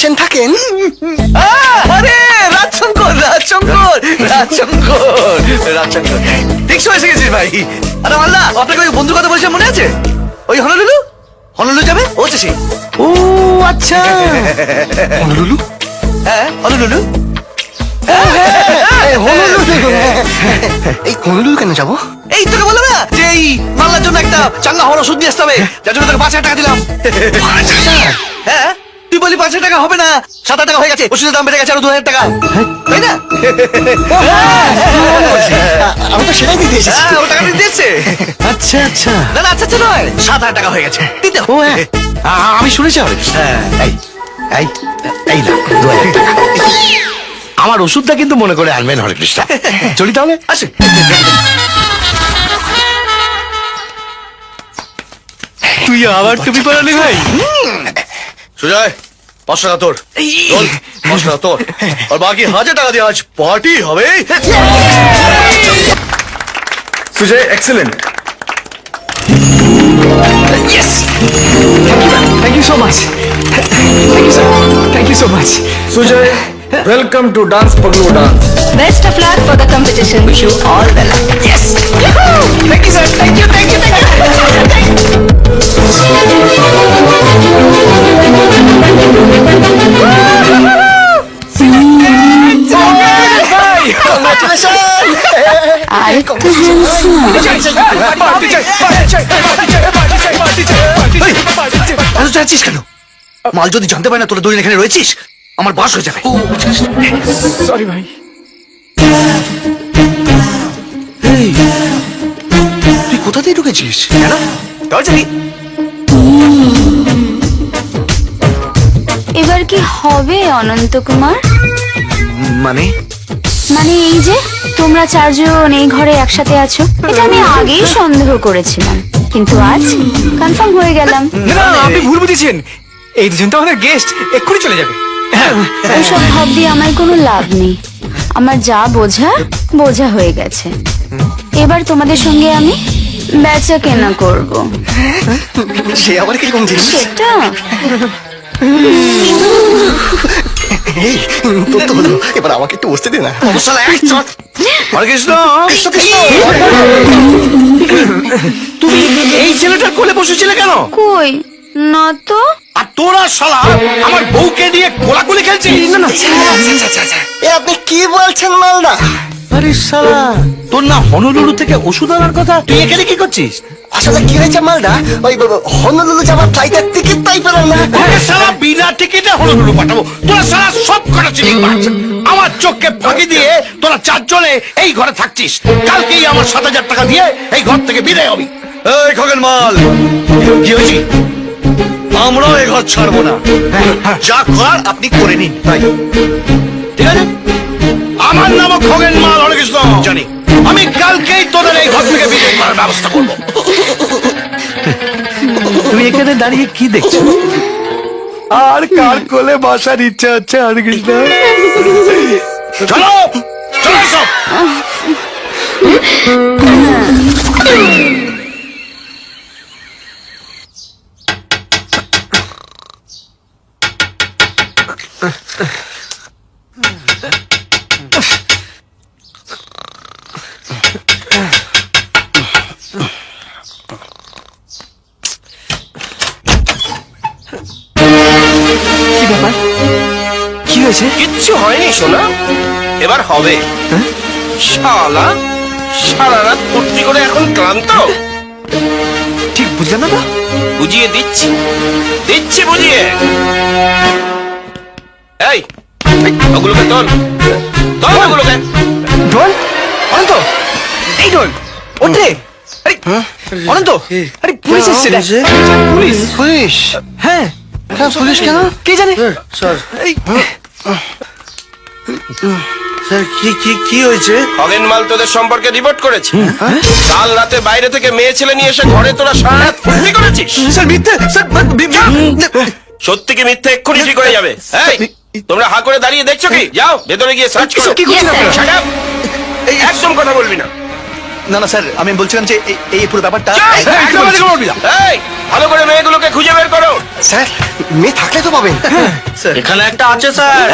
সেন থাকেন? আরে রাজশঙ্কর রাজশঙ্কর রাজশঙ্কর রাজশঙ্কর ঠিক সময় এসে গেছিস ভাই। আরে মাল্লা, আপনাকে ওই বন্ধুর কথা বলছে মনে আছে? ওই হনলুলু হনলুলু যাবে, ও হচ্ছে সে। ও আচ্ছা, হনুলুলু। হ্যাঁ হনলুলু। এই হনুলুলু কেন যাবো? এই তোকে বললাম না যে এই মাল্লার জন্য একটা চাঙ্গা হওয়ার ওষুধ নিয়ে আসতে হবে, যার জন্য তোকে 5,000 টাকা দিলাম। হ্যাঁ তুই বলি 5,000 টাকা হবে না, 7,000 টাকা হয়ে গেছে, ওষুধের দাম বেড়ে গেছে আরো 2,000 টাকা, তাই না? আমি তো সেটাই দিতে এসেছি। হ্যাঁ ও টাকা দিয়ে দিচ্ছে। আচ্ছা আচ্ছা, না না আচ্ছা আচ্ছা নয়, 7,000 টাকা হয়ে গেছে দিতে হবে। ও হ্যাঁ, আমি শুনেছি। হ্যাঁ এই এই এই না 2,000 টাকা। আমার ওষুধটা কিন্তু মনে করে আনবেন হরে কৃষ্ণ। চলি তাহলে। আসে। তুই আবার টুপি পরালি ভাই? সুজয় 500 টাকা তোর, চল 500 টাকা তোর, আর বাকি 1,000 টাকা দিয়ে আজ পার্টি হবে। Sujoy excellent. Yes thank you so much. Thank you sir, thank you so much. Sujoy welcome to dance Paglu dance. Best of luck for the competition. Wish you all the luck. Yes thank you sir, thank you thank you thank আরেকটু এত চাচ্ছিস কেন? মাল যদি জানতে পারে না তোরা দুজন এখানে রয়েছিস, আমার বাস হয়ে যাবে। সরি ভাই। এই, তুই কোথা দিয়ে ঢুকেছিস? কেন দরজা কি? এবার কি হবে অনন্ত কুমার? মানে মানে এই যে তোমরা চারজন এই ঘরে একসাথে আছো, এটা আমি আগেই সন্দেহ করেছিলাম, কিন্তু আজ কনফার্ম হয়ে গেলাম। না আপনি ভুল বুঝেছেন, এই দুজন তো আমাদের গেস্ট, এক্ষুনি চলে যাবে। ওইসব ভাব দিয়ে আমার কোনো লাভ নেই, আমার যা বোঝা বোঝা হয়ে গেছে। এবার তোমাদের সঙ্গে আমি বেচা কেনা করব। সে আবার কিরকম জিনিস? সেটা এই তোর তো হলো, এবার আমাকে একটু বসতে দে না। অবসর এক চট। হরে কৃষ্ণ। কৃষ্ণ কৃষ্ণ। তুমি এই ছেলেটার কোলে বসেছিলে কেন? কই না তো। আর তোরা শালা আমার বউকে নিয়ে কোলাকুলি খেলছিস? না না এ আপনি কি বলছেন মালদা? আরে শালা, তোর না হনলুলু থেকে ওষুধ আনার কথা, তুই এখানে কি করছিস? আসলে কি হয়েছে মালদা, ওই হনুলুলু যাবার ফ্লাইটের টিকিট তাই পেলাম না। তোকে শালা বিনা টিকিটে হনলুলু পাঠাবো, তোরা শালা সব কটা চিনিং মাছ। আমার চোখকে ফাঁকি দিয়ে তোরা চারজনে এই ঘরে থাকছিস, কালকেই আমার 7,000 টাকা দিয়ে এই ঘর থেকে বিদায় হবি। এই খগেন মাল, কি হয়েছে? আমরাও এই ঘর ছাড়বো না, যা করার আপনি করে নিন। তাই ঠিক আছে? আমার নাম খগেন মাল, হরে কৃষ্ণ। জানি, আমি কালকেই তোদের এই ঘর থেকে বিদায় করার ব্যবস্থা করবো। তুমি এখানে দাঁড়িয়ে কি দেখছো? আর কার কোলে বসার ইচ্ছা হচ্ছে হরে কৃষ্ণ? চলো চলো সব। কি ব্যাপার, কি হয়েছে? কিচ্ছু হয়নি সোনা, এবার হবে। শালা সারা রাত ফুর্তি করে এখন ক্লান্ত। ঠিক বুঝলাম না তো। বুঝিয়ে দিচ্ছি দিচ্ছি বুঝিয়ে। এই ওগুলোকে তোল তোল ওগুলোকে। ঢোল, অনন্ত, এই ঢোল ওঠে। আরে অনন্ত, আরে পুলিশ এসেছে দেখ। Police police? হ্যাঁ, পুলিশ কেন? কে জানে। স্যার এই স্যার কি কি কি হয়েছে? খগেন মাল তোদের সম্পর্কে রিপোর্ট করেছে। কাল রাতে বাইরে থেকে মেয়ে ছেলে নিয়ে এসে ঘরে তোরা সারা রাত ফুর্তি করেছিস। স্যার মিথ্যে, স্যার সত্যি কি মিথ্যে এক্ষুনি ঠিক হয়ে যাবে। এই তোমরা হা করে দাঁড়িয়ে দেখছো কি? যাও ভেতরে গিয়ে সার্চ করো। কি করছেন আপনারা? Shut up! একদম কথা বলবি না। না না স্যার, আমি বলছিলাম যে এই পুরো ব্যাপারটা চুপ! একদম কথা বলবি না। এই ভালো করে মেয়েগুলোকে খুঁজে বের করো। স্যার মেয়ে থাকলে তো পাবেন। এখানে একটা আছে স্যার।